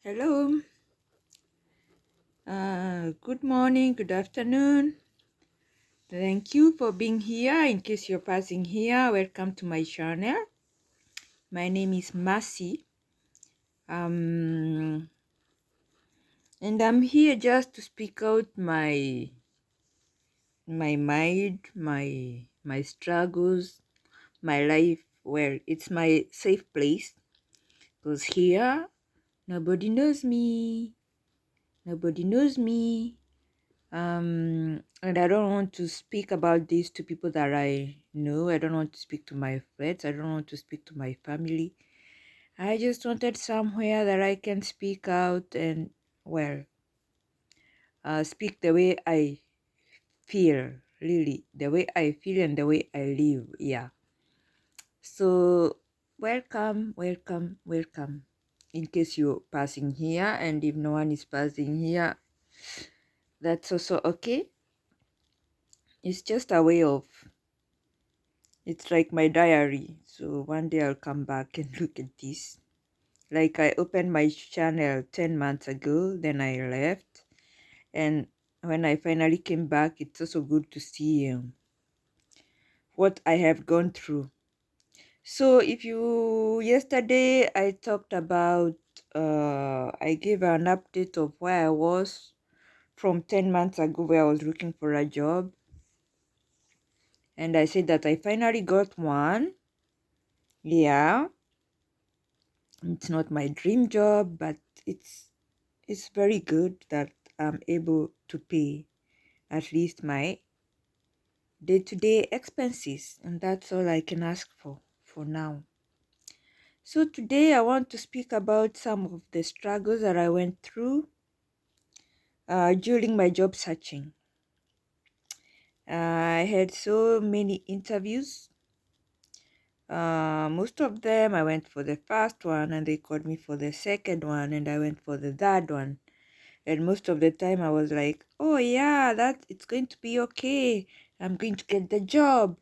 Hello. Good morning, good afternoon. Thank you for being here. In case you're passing here, welcome to my channel. My name is Mercy. And I'm here just to speak out my mind, my struggles, my life. Well, it's my safe place because here nobody knows me. Nobody knows me. And I don't want to speak about this to people that I know. I don't want to speak to my friends. I don't want to speak to my family. I just wanted somewhere that I can speak out and, well, speak the way I feel, really, the way I feel and the way I live. Yeah. So, welcome. In case you're passing here, and if no one is passing here, that's also okay. It's just a way of It's like my diary. So one day I'll come back and look at this. Like I opened my channel 10 months ago, then I left. And when I finally came back, it's also good to see what I have gone through. So if you, yesterday I talked about, I gave an update of where I was from 10 months ago where I was looking for a job. And I said that I finally got one. Yeah. It's not my dream job, but it's very good that I'm able to pay at least my day-to-day expenses, and that's all I can ask for now. So today I want to speak about some of the struggles that I went through during my job searching. I had so many interviews. Most of them I went for the first one and they called me for the second one, and I went for the third one. And most of the time I was like, oh yeah, that it's going to be okay. I'm going to get the job.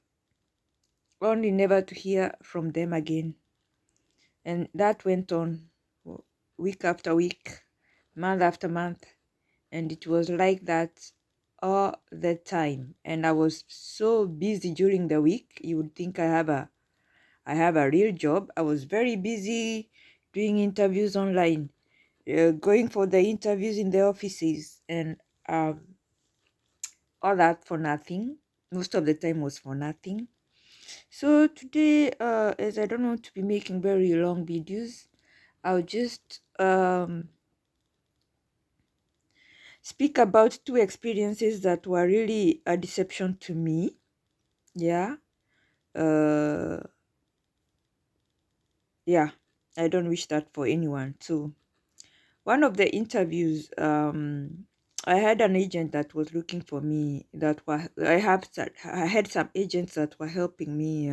Only never to hear from them again. And that went on week after week, month after month. And it was like that all the time. And I was so busy during the week. You would think I have a real job. I was very busy doing interviews online, going for the interviews in the offices, and all that for nothing. Most of the time was for nothing. So today, as I don't want to be making very long videos, I'll just speak about two experiences that were really a deception to me. Yeah. Uh, yeah. I don't wish that for anyone. So one of the interviews, I had an agent that was looking for me. I had some agents that were helping me.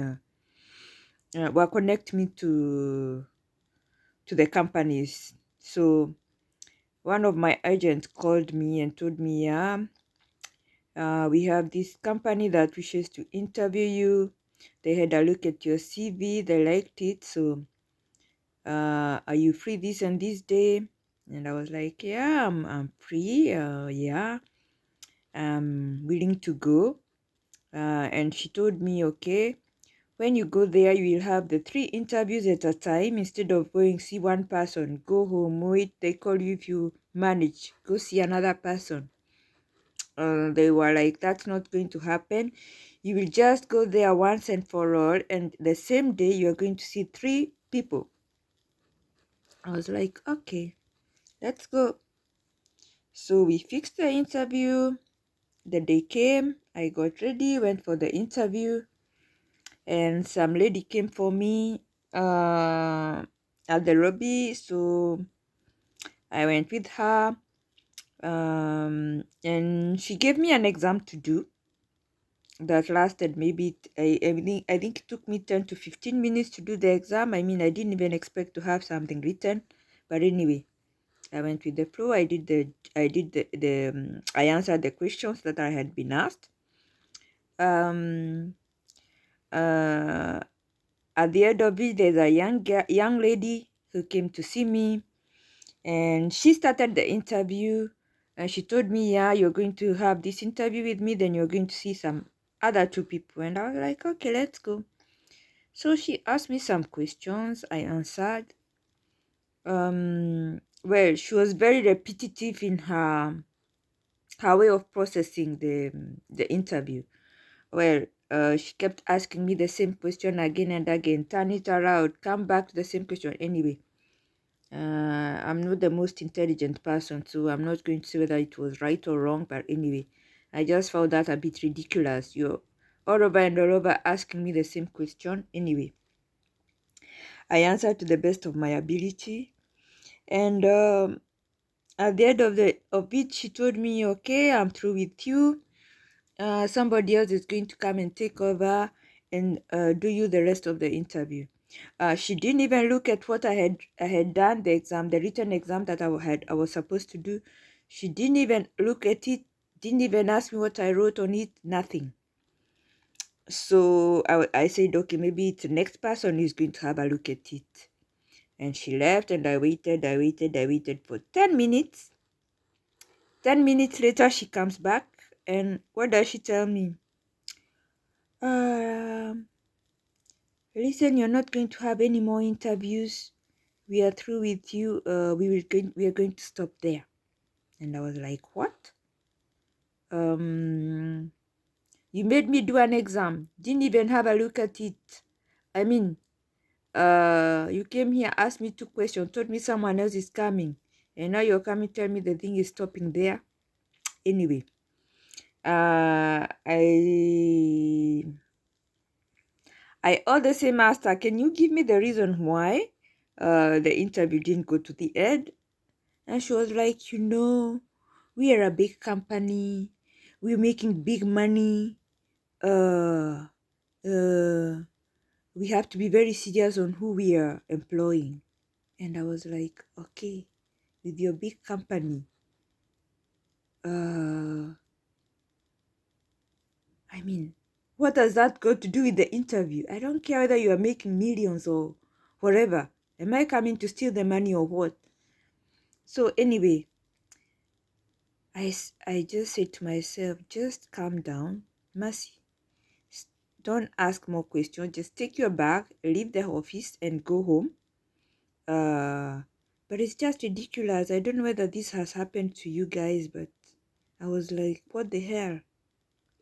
Were connect me to the companies. So one of my agents called me and told me, yeah, we have this company that wishes to interview you. They had a look at your CV, they liked it. So are you free this and this day? And I was like, yeah, I'm free. Yeah, I'm willing to go. And she told me, okay, when you go there, you will have the 3 interviews at a time. Instead of going see one person, go home, wait, they call you if you manage, go see another person. They were like, that's not going to happen. You will just go there once and for all, and the same day you are going to see 3 people. I was like, okay, let's go. So we fixed the interview. The day came, I got ready, went for the interview, and some lady came for me at the lobby. So I went with her, and she gave me an exam to do that lasted maybe I think it took me 10 to 15 minutes to do the exam. I mean, I didn't even expect to have something written, but anyway, I went with the flow. I answered the questions that I had been asked. um uh at the end of it, there's a young lady who came to see me. And she started the interview, and she told me, yeah, you're going to have this interview with me, then you're going to see some other two people. And I was like, okay, let's go. So she asked me some questions. I answered. Well, she was very repetitive in her way of processing the interview. Well, she kept asking me the same question again and again. Turn it around, come back to the same question. Anyway, I'm not the most intelligent person, so I'm not going to say whether it was right or wrong. But anyway, I just found that a bit ridiculous. You're all over and all over asking me the same question. Anyway, I answered to the best of my ability, and at the end of it, she told me, "Okay, I'm through with you. Somebody else is going to come and take over and do you the rest of the interview." She didn't even look at what I had done, the exam, the written exam that I was supposed to do. She didn't even look at it, didn't even ask me what I wrote on it, nothing. So I said, okay, maybe it's the next person who's going to have a look at it. And she left, and I waited for 10 minutes. 10 minutes later, she comes back, and what does she tell me? Um, Listen, you're not going to have any more interviews. We are through with you. We are going to stop there. And I was like, what? You made me do an exam. Didn't even have a look at it. I mean, you came here, asked me 2 questions, told me someone else is coming, and now you're coming tell me the thing is stopping there. Anyway, I also master, can you give me the reason why the interview didn't go to the end? And she was like, we are a big company. We're making big money. Uh, uh, we have to be very serious on who we are employing. And I was like, okay, with your big company, I mean, what does that got to do with the interview? I don't care whether you are making millions or whatever. Am I coming to steal the money or what? So anyway, I just said to myself, just calm down, Mercy. Don't ask more questions. Just take your bag, leave the office, and go home. But it's just ridiculous. I don't know whether this has happened to you guys, but I was like, what the hell?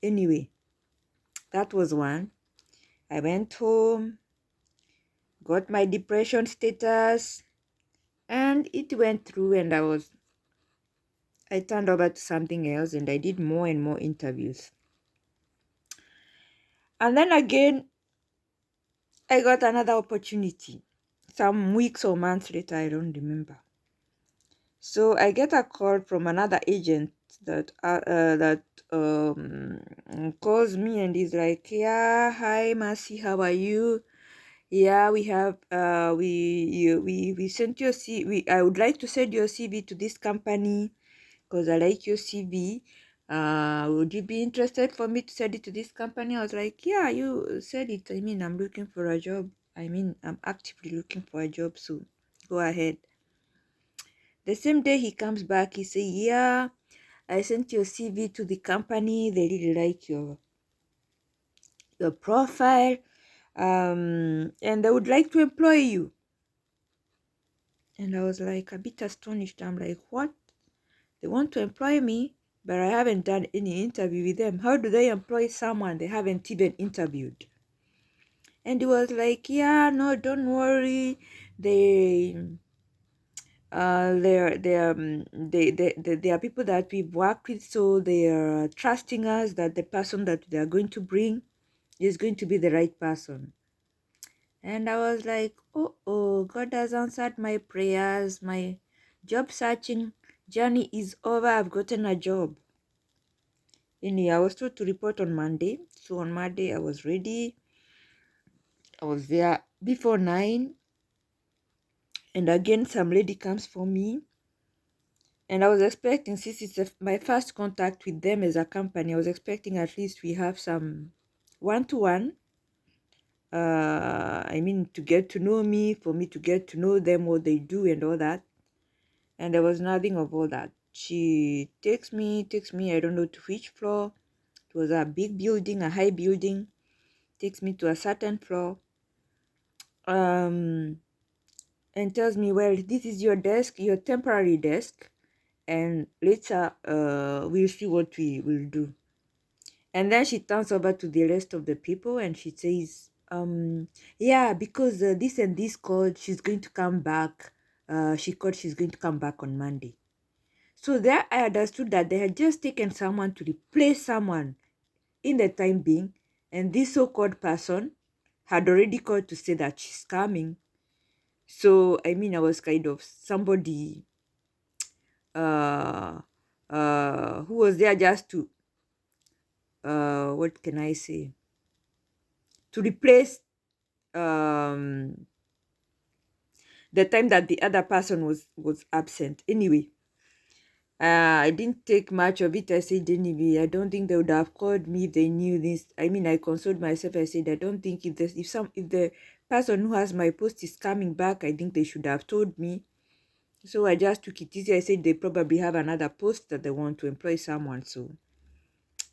Anyway, that was one. I went home, got my depression status, and it went through, and I turned over to something else, and I did more and more interviews. And then again, I got another opportunity. Some weeks or months later, I don't remember. So I get a call from another agent that calls me and is like, "Yeah, hi Mercy, how are you? Yeah, we have we sent your CV. I would like to send your CV to this company because I like your CV. Would you be interested for me to send it to this company?" I was like, "Yeah, you said it. I mean, I'm looking for a job. I mean, I'm actively looking for a job, so go ahead." The same day he comes back, he say, "Yeah, I sent your CV to the company. They really like your profile, and they would like to employ you." And I was like a bit astonished. I'm like, "What? They want to employ me, but I haven't done any interview with them. How do they employ someone they haven't even interviewed?" And he was like, "Yeah, no, don't worry. They are people that we've worked with, so they are trusting us that the person that they are going to bring is going to be the right person." And I was like, oh, God has answered my prayers. My job searching journey is over. I've gotten a job. Anyway, I was told to report on Monday. So on Monday, I was ready. I was there before 9. And again, some lady comes for me. And I was expecting, since it's my first contact with them as a company, I was expecting at least we have some one-to-one. I mean, to get to know me, for me to get to know them, what they do and all that. And there was nothing of all that. She takes me, I don't know to which floor. It was a big building, a high building. Takes me to a certain floor. Um, and tells me, well, this is your desk, your temporary desk, and later we'll see what we will do. And then she turns over to the rest of the people and she says, yeah, because this and this called, she's going to come back. She called, she's going to come back on Monday. So there I understood that they had just taken someone to replace someone in the time being, and this so-called person had already called to say that she's coming. So I mean, I was kind of somebody uh who was there just to what can I say, to replace um the time that the other person was absent. Anyway, I didn't take much of it. I said, anyway, I don't think they would have called me if they knew this. I mean, I consoled myself. I said, I don't think if the person who has my post is coming back, I think they should have told me. So I just took it easy. I said they probably have another post that they want to employ someone. So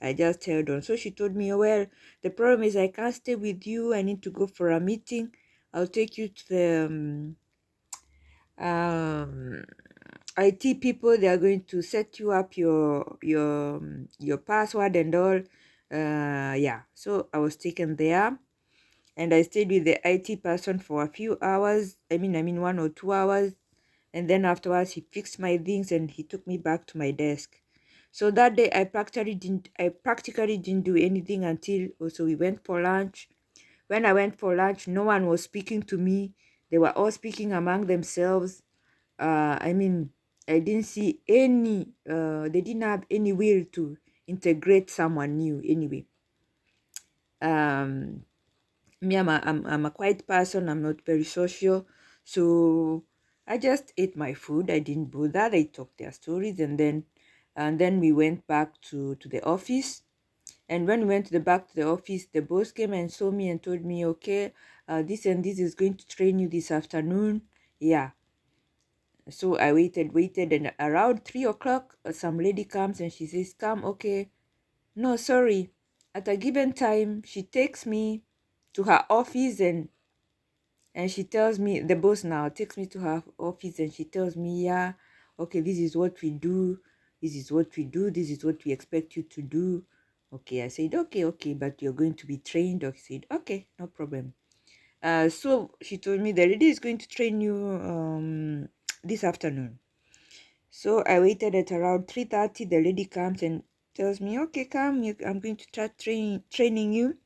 I just held on. So she told me, oh, well, the problem is I can't stay with you. I need to go for a meeting. I'll take you to the um IT people. They are going to set you up your password and all. Yeah. So I was taken there and I stayed with the IT person for a few hours. I mean 1 or 2 hours. And then afterwards he fixed my things and he took me back to my desk. So that day I practically didn't do anything until also we went for lunch. When I went for lunch, no one was speaking to me. They were all speaking among themselves. I mean, I didn't see any, they didn't have any will to integrate someone new anyway. Um, Me, I'm a quiet person. I'm not very social. So I just ate my food. I didn't bother. They talked their stories and then we went back to the office. And when we went to the back to the office, the boss came and saw me and told me, okay, this and this is going to train you this afternoon. Yeah. So I waited, and around 3 o'clock, some lady comes and she says, come, okay. No, sorry. At a given time, she takes me to her office and she tells me, the boss now takes me to her office and she tells me, yeah, okay, this is what we do. This is what we do. This is what we expect you to do. Okay, I said, okay, but you're going to be trained. Okay, said, okay, no problem. So she told me the lady is going to train you this afternoon. So I waited at around 3:30. The lady comes and tells me, okay, come, I'm going to start training you.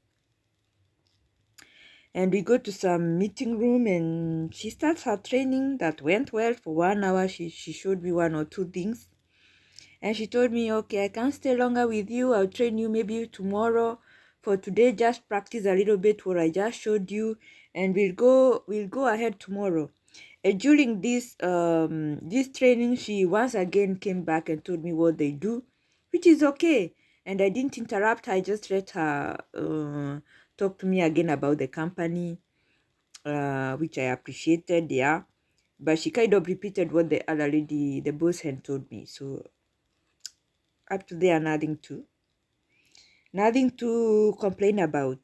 And we go to some meeting room and she starts her training. That went well for 1 hour. She showed me one or two things. And she told me, okay, I can't stay longer with you. I'll train you maybe tomorrow. For today, just practice a little bit what I just showed you. And we'll go ahead tomorrow. And during this training, she once again came back and told me what they do, which is okay. And I didn't interrupt her. I just let her talk to me again about the company, which I appreciated. Yeah, but she kind of repeated what the other lady, the boss, had told me. So up to there, nothing to complain about.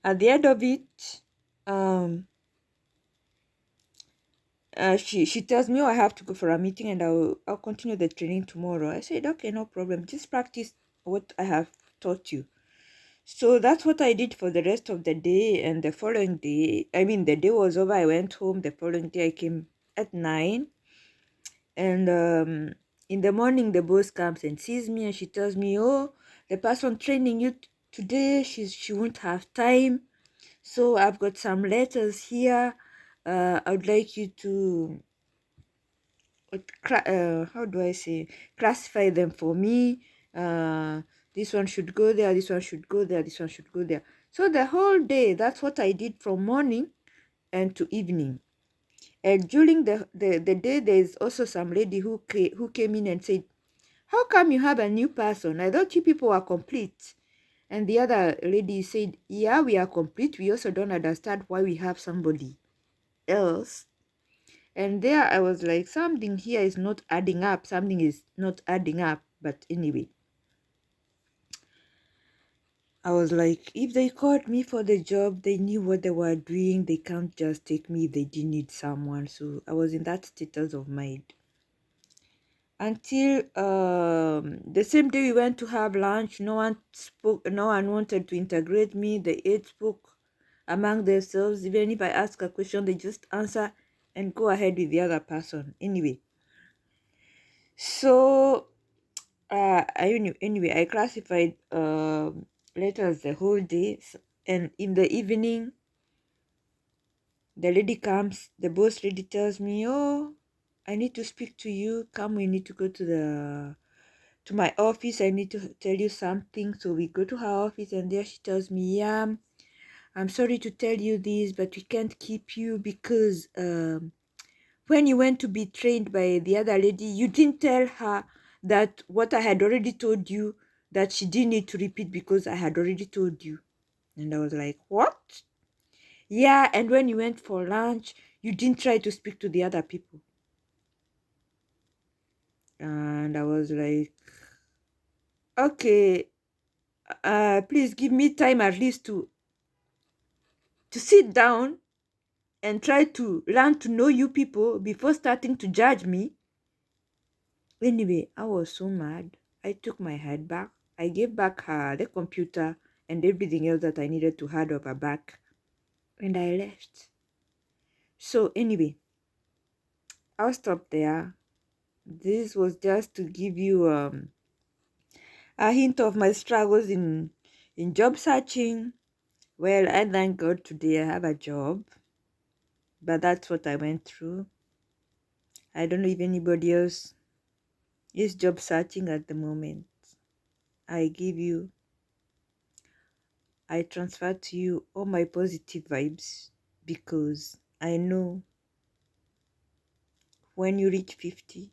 At the end of it, um, she tells me, oh, I have to go for a meeting and I'll continue the training tomorrow. I said, okay, no problem. Just practice what I have taught you. So that's what I did for the rest of the day. And the following day, I mean, the day was over. I went home. The following day, I came at 9. And in the morning, the boss comes and sees me and she tells me, oh, the person training you today, she won't have time. So I've got some letters here. I would like you to how do I say, classify them for me. This one should go there, this one should go there, this one should go there. So the whole day, that's what I did from morning and to evening. And during the day, there's also some lady who came in and said, how come you have a new person? I thought you people were complete. And the other lady said, yeah, we are complete. We also don't understand why we have somebody else. And there I was like, something here is not adding up. Something is not adding up. But anyway, I was like, if they called me for the job, they knew what they were doing. They can't just take me if they didn't need someone. So I was in that status of mind. Until the same day we went to have lunch, no one spoke, no one wanted to integrate me. They ate spoke among themselves. Even if I ask a question, they just answer and go ahead with the other person. Anyway, so anyway, I classified letters the whole day, and in the evening, the lady comes. The boss lady tells me, "Oh, I need to speak to you. Come, we need to go to my office. I need to tell you something." So we go to her office, and there she tells me, "Yeah, I'm sorry to tell you this, but we can't keep you because when you went to be trained by the other lady, you didn't tell her that what I had already told you, that she didn't need to repeat because I had already told you." And I was like, "What?" "Yeah, and when you went for lunch, you didn't try to speak to the other people." And I was like, "Okay, please give me time at least to sit down and try to learn to know you people before starting to judge me." Anyway, I was so mad. I took my head back. I gave back her the computer and everything else that I needed to hand over back. And I left. So anyway, I'll stop there. This was just to give you a hint of my struggles in job searching. Well, I thank God today I have a job, but that's what I went through. I don't know if anybody else is job searching at the moment. I give you, I transfer to you all my positive vibes because I know when you reach 50,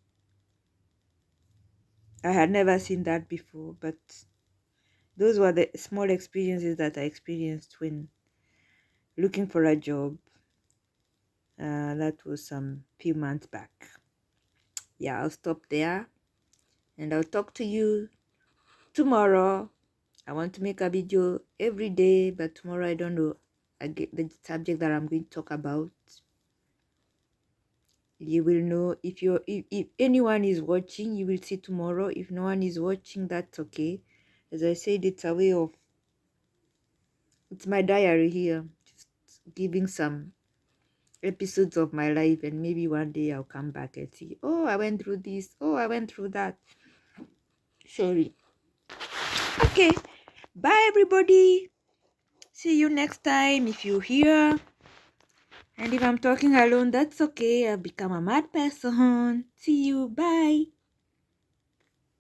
I had never seen that before, but those were the small experiences that I experienced when looking for a job. That was some few months back. Yeah, I'll stop there and I'll talk to you tomorrow. I want to make a video every day, but tomorrow I don't know the subject that I'm going to talk about. You will know if anyone is watching, you will see tomorrow. If no one is watching, that's okay. As I said, it's a way of, it's my diary here, just giving some episodes of my life, and maybe one day I'll come back and see, oh, I went through this, oh, I went through that. Sorry. Okay, bye everybody. See you next time if you're here. And if I'm talking alone, that's okay. I've become a mad person. See you. Bye.